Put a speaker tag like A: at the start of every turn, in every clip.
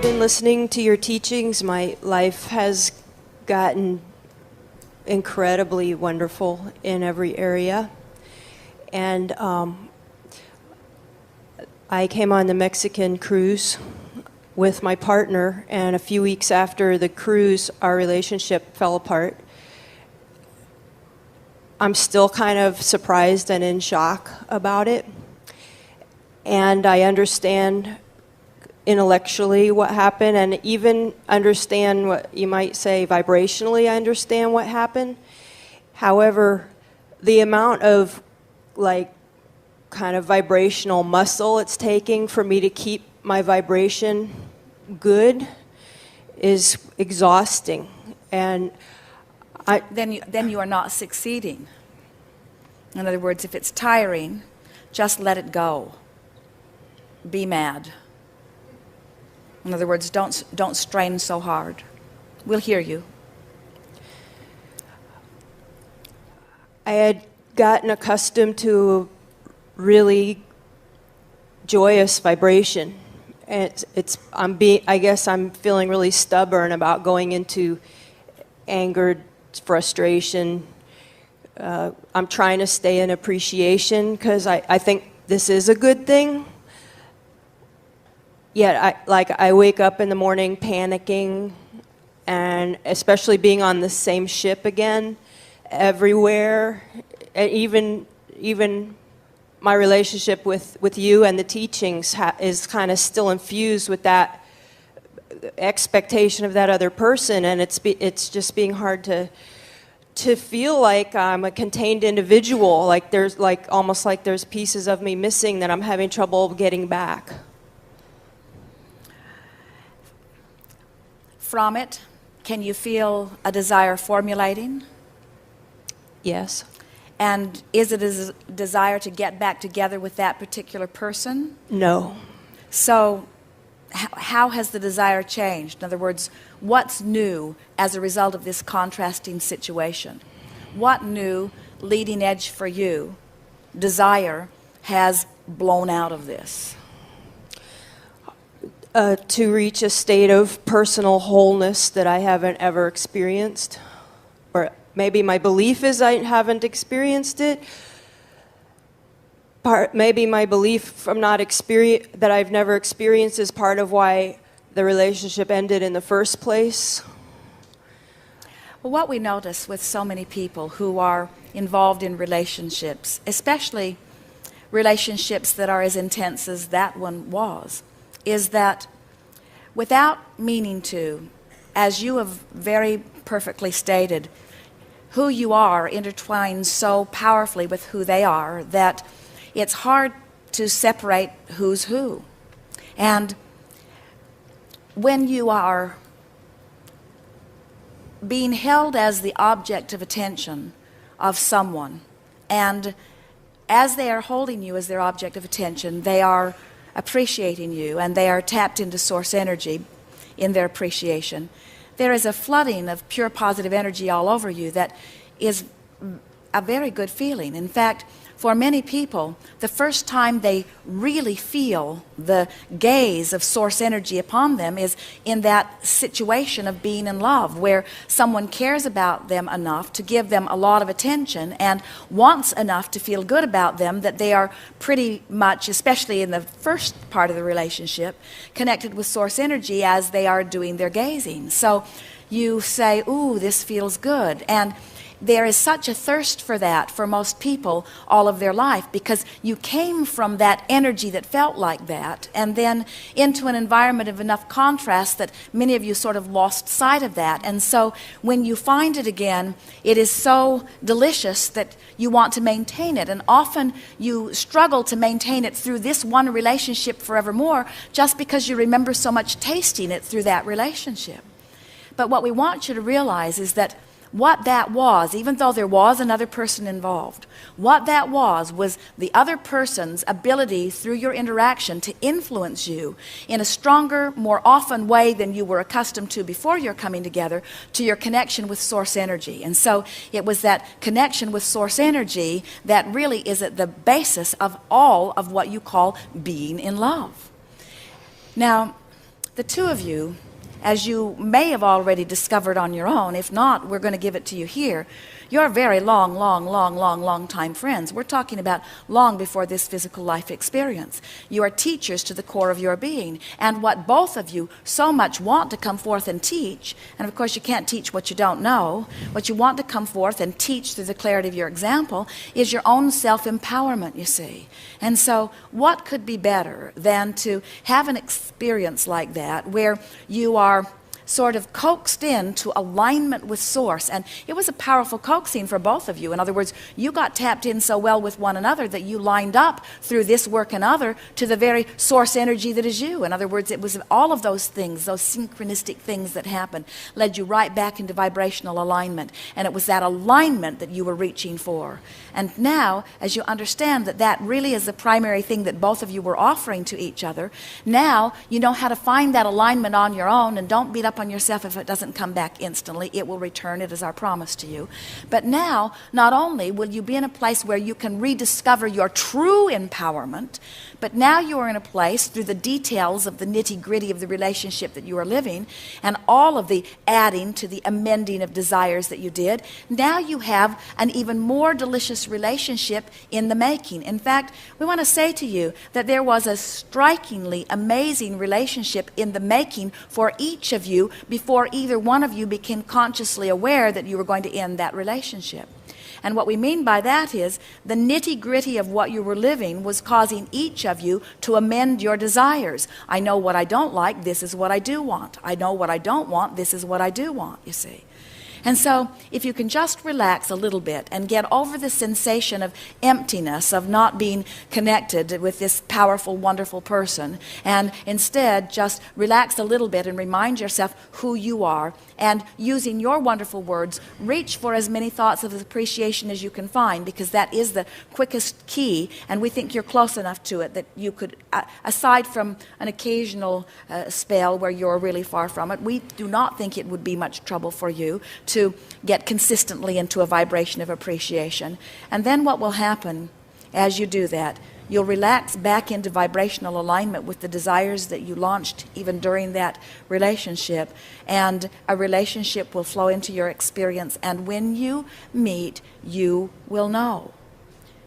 A: been listening to your teachings, my life has gotten incredibly wonderful in every area. And I came on the Mexican cruise with my partner, and a few weeks after the cruise, our relationship fell apart. I'm still kind of surprised and in shock about it. And I understand intellectually what happened, and even understand what you might say vibrationally, I understand what happened. However, the amount of kind of vibrational muscle it's taking for me to keep my vibration good is exhausting. And
B: then you are not succeeding. In other words, if it's tiring, just let it go. Be mad. In other words, don't strain so hard. We'll hear you.
A: I had gotten accustomed to really joyous vibration. And I guess I'm feeling really stubborn about going into anger, frustration. I'm trying to stay in appreciation because I think this is a good thing. Yet I wake up in the morning panicking, and especially being on the same ship again, everywhere, and even my relationship with you and the teachings is kind of still infused with that expectation of that other person, and it's just being hard to feel like I'm a contained individual, like there's almost like there's pieces of me missing that I'm having trouble getting back.
B: From it, can you feel a desire formulating?
A: Yes.
B: And is it a desire to get back together with that particular person?
A: No.
B: So how has the desire changed? In other words, what's new as a result of this contrasting situation? What new leading edge for you, desire, has blown out of this?
A: To reach a state of personal wholeness that I haven't ever experienced. Or maybe my belief is I haven't experienced it. Maybe my belief from that I've never experienced is part of why the relationship ended in the first place.
B: Well, what we notice with so many people who are involved in relationships, especially relationships that are as intense as that one was, is that without meaning to, as you have very perfectly stated, who you are intertwines so powerfully with who they are that it's hard to separate who's who. And when you are being held as the object of attention of someone, and as they are holding you as their object of attention, they are appreciating you, and they are tapped into source energy in their appreciation, there is a flooding of pure positive energy all over you that is a very good feeling. In fact, for many people, the first time they really feel the gaze of source energy upon them is in that situation of being in love, where someone cares about them enough to give them a lot of attention and wants enough to feel good about them that they are pretty much, especially in the first part of the relationship, connected with source energy as they are doing their gazing. So you say, ooh, this feels good. And there is such a thirst for that for most people all of their life, because you came from that energy that felt like that and then into an environment of enough contrast that many of you sort of lost sight of that. And so when you find it again, it is so delicious that you want to maintain it. And often you struggle to maintain it through this one relationship forevermore just because you remember so much tasting it through that relationship. But what we want you to realize is that what that was, even though there was another person involved, what that was the other person's ability through your interaction to influence you in a stronger, more often way than you were accustomed to before your coming together, to your connection with source energy. And so it was that connection with source energy that really is at the basis of all of what you call being in love. Now, the two of you, as you may have already discovered on your own, if not, we're going to give it to you here, you're very long time friends. We're talking about long before this physical life experience. You are teachers to the core of your being. And what both of you so much want to come forth and teach, and of course you can't teach what you don't know, what you want to come forth and teach through the clarity of your example is your own self-empowerment, you see. And so what could be better than to have an experience like that where you are sort of coaxed into alignment with Source. And it was a powerful coaxing for both of you. In other words, you got tapped in so well with one another that you lined up through this work and other to the very Source energy that is you. In other words, it was all of those things, those synchronistic things that happened, led you right back into vibrational alignment. And it was that alignment that you were reaching for. And now, as you understand that that really is the primary thing that both of you were offering to each other, now you know how to find that alignment on your own, and don't beat up on yourself if it doesn't come back instantly. It will return. It is our promise to you. But now, not only will you be in a place where you can rediscover your true empowerment, but now you are in a place through the details of the nitty-gritty of the relationship that you are living and all of the adding to the amending of desires that you did, now you have an even more delicious relationship in the making. In fact, we want to say to you that there was a strikingly amazing relationship in the making for each of you before either one of you became consciously aware that you were going to end that relationship. And what we mean by that is the nitty-gritty of what you were living was causing each of you to amend your desires. I know what I don't like, this is what I do want. I know what I don't want, this is what I do want, you see. And so if you can just relax a little bit and get over the sensation of emptiness, of not being connected with this powerful, wonderful person, and instead just relax a little bit and remind yourself who you are, and using your wonderful words, reach for as many thoughts of appreciation as you can find, because that is the quickest key, and we think you're close enough to it that you could, aside from an occasional spell where you're really far from it, we do not think it would be much trouble for you to get consistently into a vibration of appreciation. And then what will happen as you do that, you'll relax back into vibrational alignment with the desires that you launched even during that relationship, and a relationship will flow into your experience, and when you meet, you will know.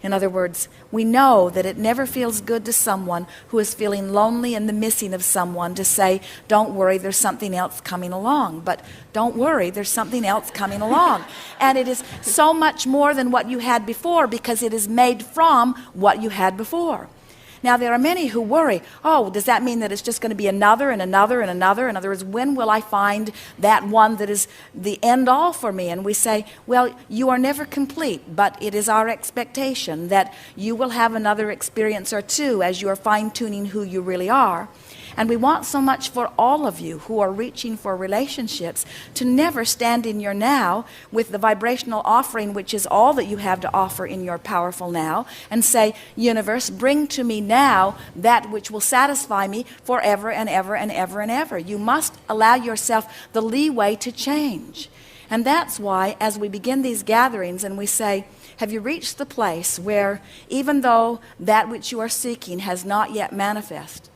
B: In other words, we know that it never feels good to someone who is feeling lonely and the missing of someone to say, don't worry, there's something else coming along. But don't worry, there's something else coming along. And it is so much more than what you had before, because it is made from what you had before. Now, there are many who worry, oh, does that mean that it's just going to be another and another and another? In other words, when will I find that one that is the end all for me? And we say, well, you are never complete, but it is our expectation that you will have another experience or two as you are fine-tuning who you really are. And we want so much for all of you who are reaching for relationships to never stand in your now with the vibrational offering, which is all that you have to offer in your powerful now, and say, universe, bring to me now that which will satisfy me forever and ever and ever and ever. You must allow yourself the leeway to change. And that's why as we begin these gatherings and we say, have you reached the place where even though that which you are seeking has not yet manifested,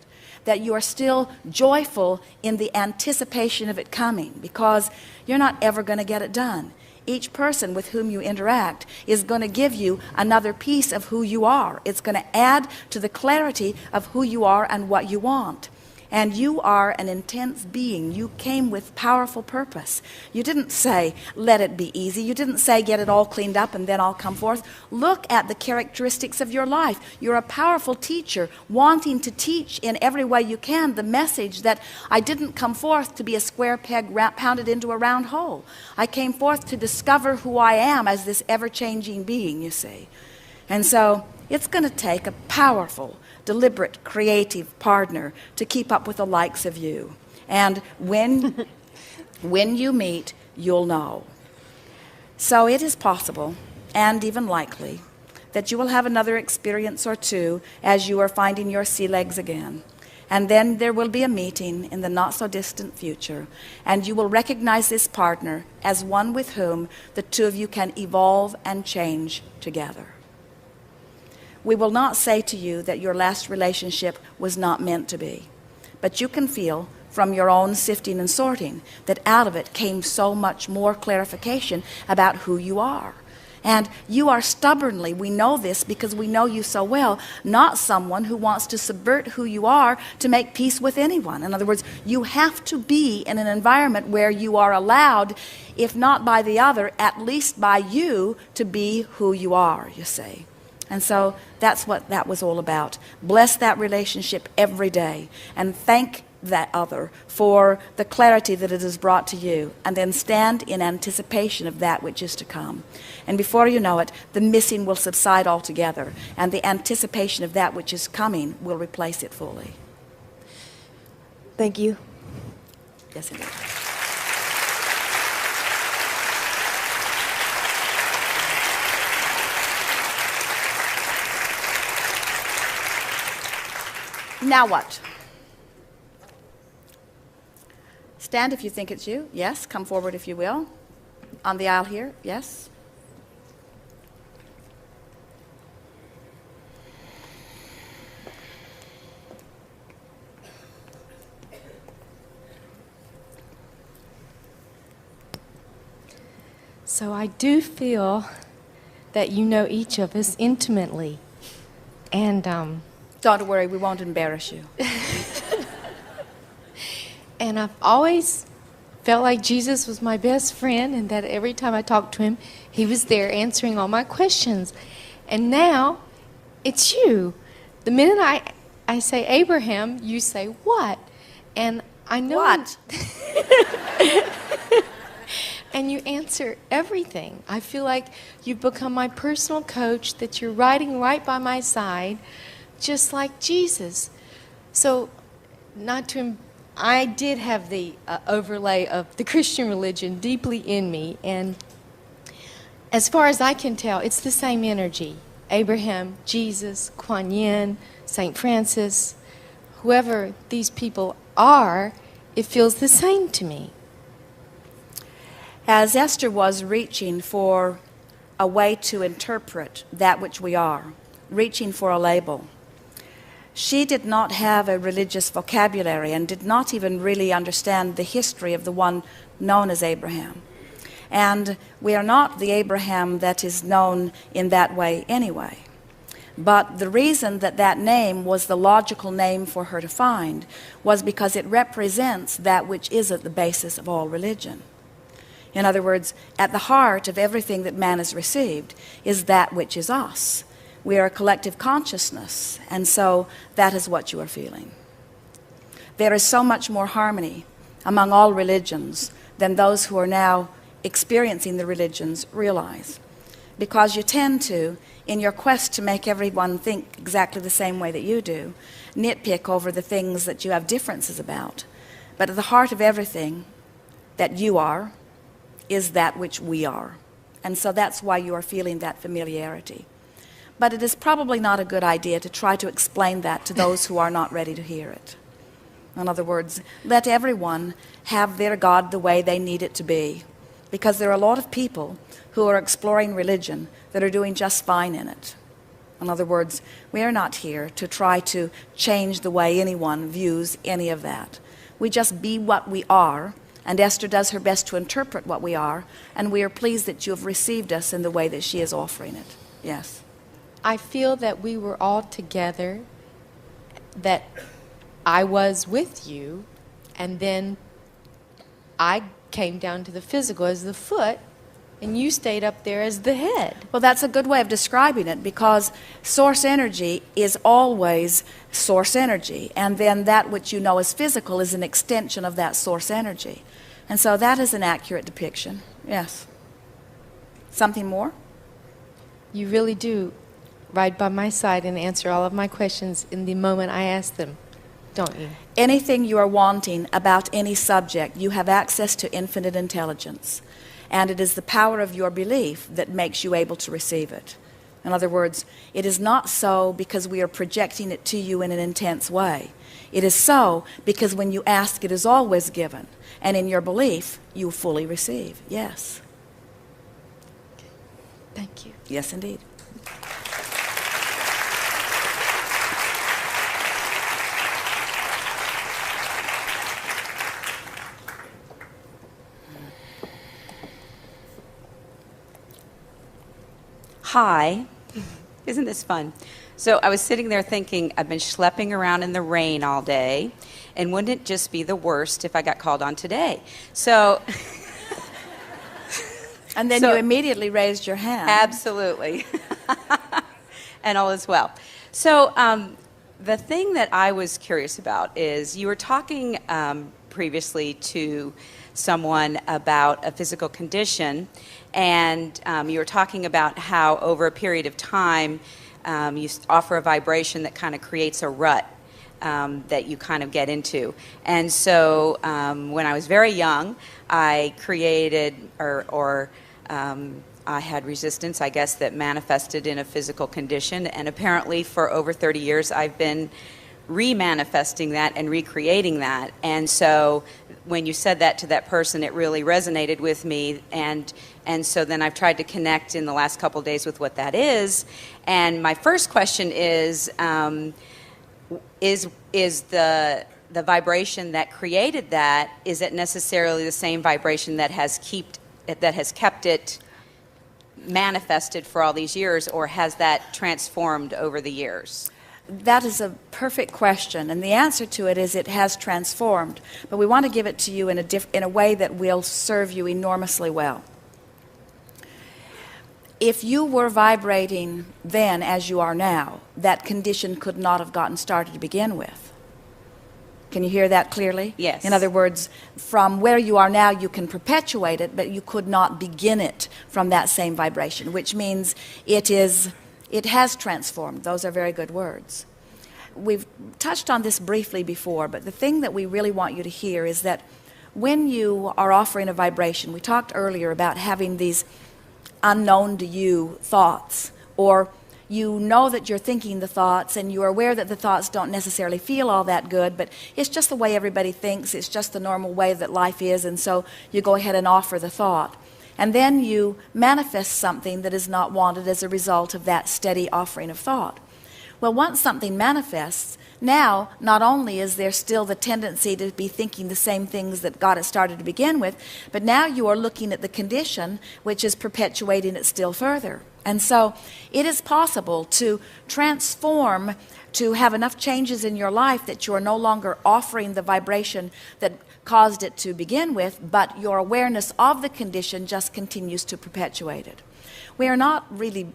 B: that you are still joyful in the anticipation of it coming, because you're not ever going to get it done. Each person with whom you interact is going to give you another piece of who you are. It's going to add to the clarity of who you are and what you want. And you are an intense being. You came with powerful purpose. You didn't say, let it be easy. You didn't say, get it all cleaned up and then I'll come forth. Look at the characteristics of your life. You're a powerful teacher, wanting to teach in every way you can the message that I didn't come forth to be a square peg pounded into a round hole. I came forth to discover who I am as this ever-changing being, you see. And so it's going to take a powerful, deliberate, creative partner to keep up with the likes of you. And when you meet, you'll know. So it is possible, and even likely, that you will have another experience or two as you are finding your sea legs again. And then there will be a meeting in the not-so-distant future, and you will recognize this partner as one with whom the two of you can evolve and change together. We will not say to you that your last relationship was not meant to be, but you can feel from your own sifting and sorting, that out of it came so much more clarification about who you are. And you are stubbornly, we know this because we know you so well, not someone who wants to subvert who you are to make peace with anyone. In other words, you have to be in an environment where you are allowed, if not by the other, at least by you, to be who you are, you see. And so that's what that was all about. Bless that relationship every day and thank that other for the clarity that it has brought to you, and then stand in anticipation of that which is to come. And before you know it, the missing will subside altogether, and the anticipation of that which is coming will replace it fully.
A: Thank you.
B: Yes, indeed. Now what? Stand if you think it's you. Yes, come forward if you will. On the aisle here, yes.
C: So I do feel that you know each of us intimately. And
B: Don't worry, we won't embarrass you.
C: and I've always felt like Jesus was my best friend, and that every time I talked to him, he was there answering all my questions. And now it's you. The minute I say Abraham, you say what? And I know
B: What?
C: and you answer everything. I feel like you've become my personal coach, that you're riding right by my side, just like Jesus. So, I did have the overlay of the Christian religion deeply in me, and as far as I can tell, it's the same energy. Abraham, Jesus, Kuan Yin, St. Francis, whoever these people are, it feels the same to me.
B: As Esther was reaching for a way to interpret that which we are, reaching for a label, she did not have a religious vocabulary and did not even really understand the history of the one known as Abraham. And we are not the Abraham that is known in that way anyway. But the reason that that name was the logical name for her to find was because it represents that which is at the basis of all religion. In other words, at the heart of everything that man has received is that which is us. We are a collective consciousness, and so that is what you are feeling. There is so much more harmony among all religions than those who are now experiencing the religions realize. Because you tend to, in your quest to make everyone think exactly the same way that you do, nitpick over the things that you have differences about. But at the heart of everything that you are is that which we are. And so that's why you are feeling that familiarity. But it is probably not a good idea to try to explain that to those who are not ready to hear it. In other words, let everyone have their God the way they need it to be. Because there are a lot of people who are exploring religion that are doing just fine in it. In other words, we are not here to try to change the way anyone views any of that. We just be what we are, and Esther does her best to interpret what we are, and we are pleased that you have received us in the way that she is offering it. Yes.
C: I feel that we were all together, that I was with you, and then I came down to the physical as the foot, and you stayed up there as the head.
B: Well, that's a good way of describing it, because source energy is always source energy, and then that which you know as physical is an extension of that source energy. And so that is an accurate depiction. Yes. Something more?
C: You really do ride by my side and answer all of my questions in the moment I ask them, don't you?
B: Anything you are wanting about any subject, you have access to infinite intelligence. And it is the power of your belief that makes you able to receive it. In other words, it is not so because we are projecting it to you in an intense way. It is so because when you ask, it is always given. And in your belief, you fully receive. Yes.
C: Thank you.
B: Yes, indeed.
D: hi. Isn't this fun? So I was sitting there thinking, I've been schlepping around in the rain all day, and wouldn't it just be the worst if I got called on today? So...
B: And then you immediately raised your hand.
D: Absolutely. And all is well. So the thing that I was curious about is you were talking previously to someone about a physical condition, and you were talking about how over a period of time you offer a vibration that kind of creates a rut that you kind of get into. And so when I was very young, I created I had resistance, I guess, that manifested in a physical condition. And apparently for over 30 years, I've been remanifesting that and recreating that. And so when you said that to that person, it really resonated with me. And so then I've tried to connect in the last couple of days with what that is. And my first question is the vibration that created that, is it necessarily the same vibration that has kept it manifested for all these years, or has that transformed over the years?
B: That is a perfect question, and the answer to it is it has transformed, but we want to give it to you in a way that will serve you enormously well. If you were vibrating then as you are now, that condition could not have gotten started to begin with. Can you hear that clearly?
D: Yes.
B: In other words, from where you are now, you can perpetuate it, but you could not begin it from that same vibration, which means it has transformed. Those are very good words. We've touched on this briefly before, but the thing that we really want you to hear is that when you are offering a vibration, we talked earlier about having these unknown to you thoughts, or you know that you're thinking the thoughts and you're aware that the thoughts don't necessarily feel all that good, but it's just the way everybody thinks, it's just the normal way that life is, and so you go ahead and offer the thought. And then you manifest something that is not wanted as a result of that steady offering of thought. Well, once something manifests, now not only is there still the tendency to be thinking the same things that got it started to begin with, but now you are looking at the condition which is perpetuating it still further. And so it is possible to transform, to have enough changes in your life that you are no longer offering the vibration that caused it to begin with, but your awareness of the condition just continues to perpetuate it. We are not really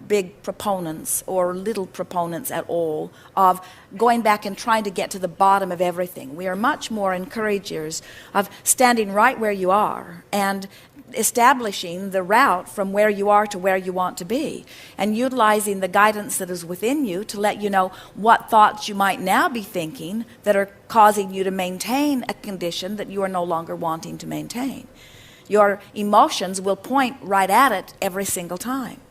B: big proponents or little proponents at all of going back and trying to get to the bottom of everything. We are much more encouragers of standing right where you are and establishing the route from where you are to where you want to be, and utilizing the guidance that is within you to let you know what thoughts you might now be thinking that are causing you to maintain a condition that you are no longer wanting to maintain. Your emotions will point right at it every single time.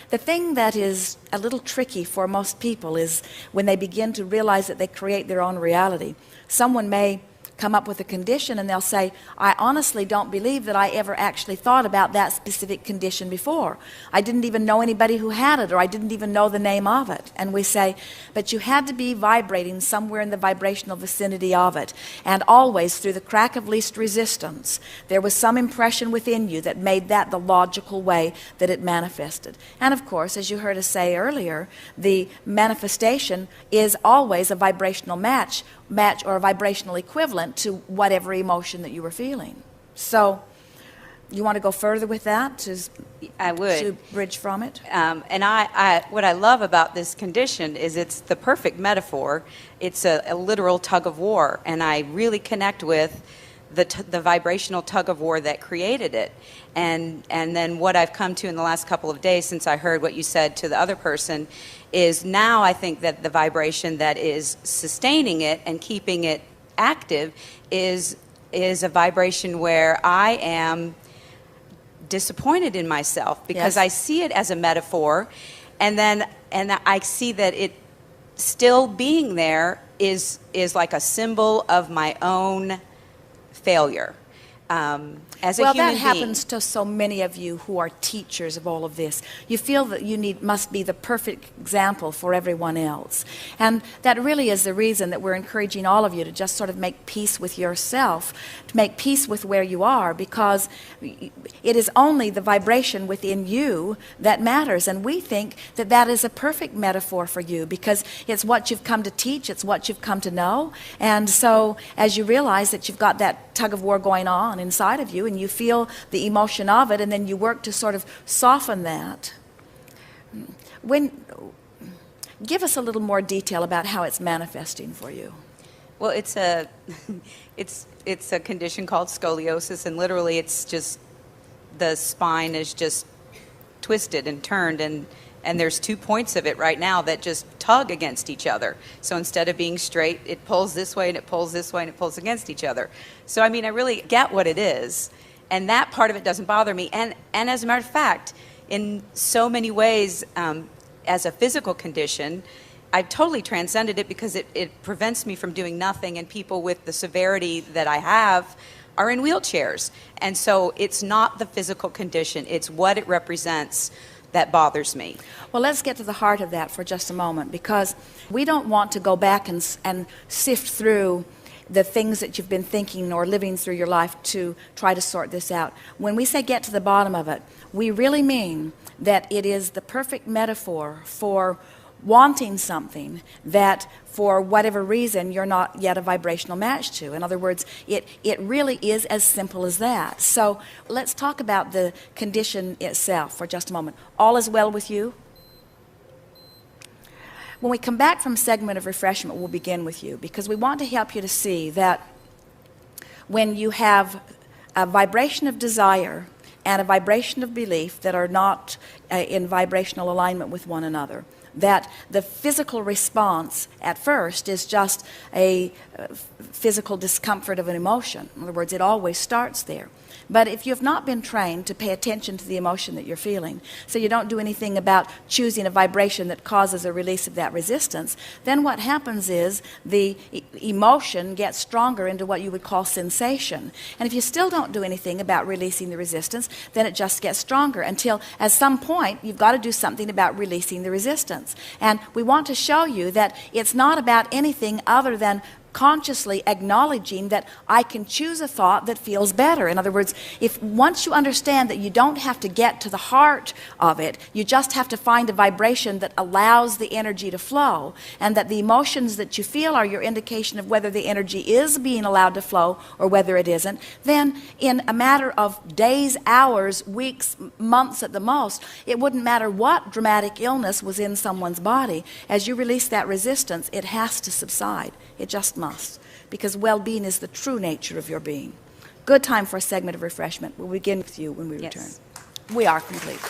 B: The thing that is a little tricky for most people is when they begin to realize that they create their own reality. Someone may come up with a condition and they'll say, I honestly don't believe that I ever actually thought about that specific condition before. I didn't even know anybody who had it, or I didn't even know the name of it. And we say, but you had to be vibrating somewhere in the vibrational vicinity of it. And always through the crack of least resistance, there was some impression within you that made that the logical way that it manifested. And of course, as you heard us say earlier, the manifestation is always a vibrational match or a vibrational equivalent to whatever emotion that you were feeling. So you want to go further with that
D: I would.
B: to bridge from it?
D: And I what I love about this condition is it's the perfect metaphor. It's a literal tug of war, and I really connect with the vibrational tug of war that created it. And then what I've come to in the last couple of days since I heard what you said to the other person is now I think that the vibration that is sustaining it and keeping it active is a vibration where I am disappointed in myself because
B: Yes.
D: I see it as a metaphor, and I see that it still being there is like a symbol of my own failure. as a
B: Well,
D: human
B: that happens to so many of you who are teachers of all of this. You feel that you must be the perfect example for everyone else. And that really is the reason that we're encouraging all of you to just sort of make peace with yourself, to make peace with where you are, because it is only the vibration within you that matters. And we think that that is a perfect metaphor for you, because it's what you've come to teach, it's what you've come to know. And so as you realize that you've got that tug of war going on inside of you, and you feel the emotion of it, and then you work to sort of soften that. Give us a little more detail about how it's manifesting for you.
D: Well, it's a it's a condition called scoliosis, and literally it's just the spine is just twisted and turned, and there's 2 points of it right now that just tug against each other. So instead of being straight, it pulls this way and it pulls this way and it pulls against each other. So I mean, I really get what it is, and that part of it doesn't bother me. And as a matter of fact, in so many ways, as a physical condition, I've totally transcended it, because it prevents me from doing nothing, and people with the severity that I have are in wheelchairs. And so it's not the physical condition, it's what it represents that bothers me.
B: Well, let's get to the heart of that for just a moment, because we don't want to go back and sift through the things that you've been thinking or living through your life to try to sort this out. When we say get to the bottom of it, we really mean that it is the perfect metaphor for wanting something that for whatever reason you're not yet a vibrational match to. In other words, it really is as simple as that. So let's talk about the condition itself for just a moment. All is well with you? When we come back from segment of refreshment, we'll begin with you, because we want to help you to see that when you have a vibration of desire and a vibration of belief that are not in vibrational alignment with one another, that the physical response at first is just a physical discomfort of an emotion. In other words, it always starts there. But if you've not been trained to pay attention to the emotion that you're feeling, so you don't do anything about choosing a vibration that causes a release of that resistance, then what happens is the emotion gets stronger into what you would call sensation. And if you still don't do anything about releasing the resistance, then it just gets stronger until at some point you've got to do something about releasing the resistance. And we want to show you that it's not about anything other than consciously acknowledging that I can choose a thought that feels better. In other words, if once you understand that you don't have to get to the heart of it, you just have to find a vibration that allows the energy to flow, and that the emotions that you feel are your indication of whether the energy is being allowed to flow or whether it isn't, then in a matter of days, hours, weeks, months at the most, it wouldn't matter what dramatic illness was in someone's body. As you release that resistance, it has to subside. It just must, because well-being is the true nature of your being. Good time for a segment of refreshment. We'll begin with you when we return.
D: Yes.
B: We are complete.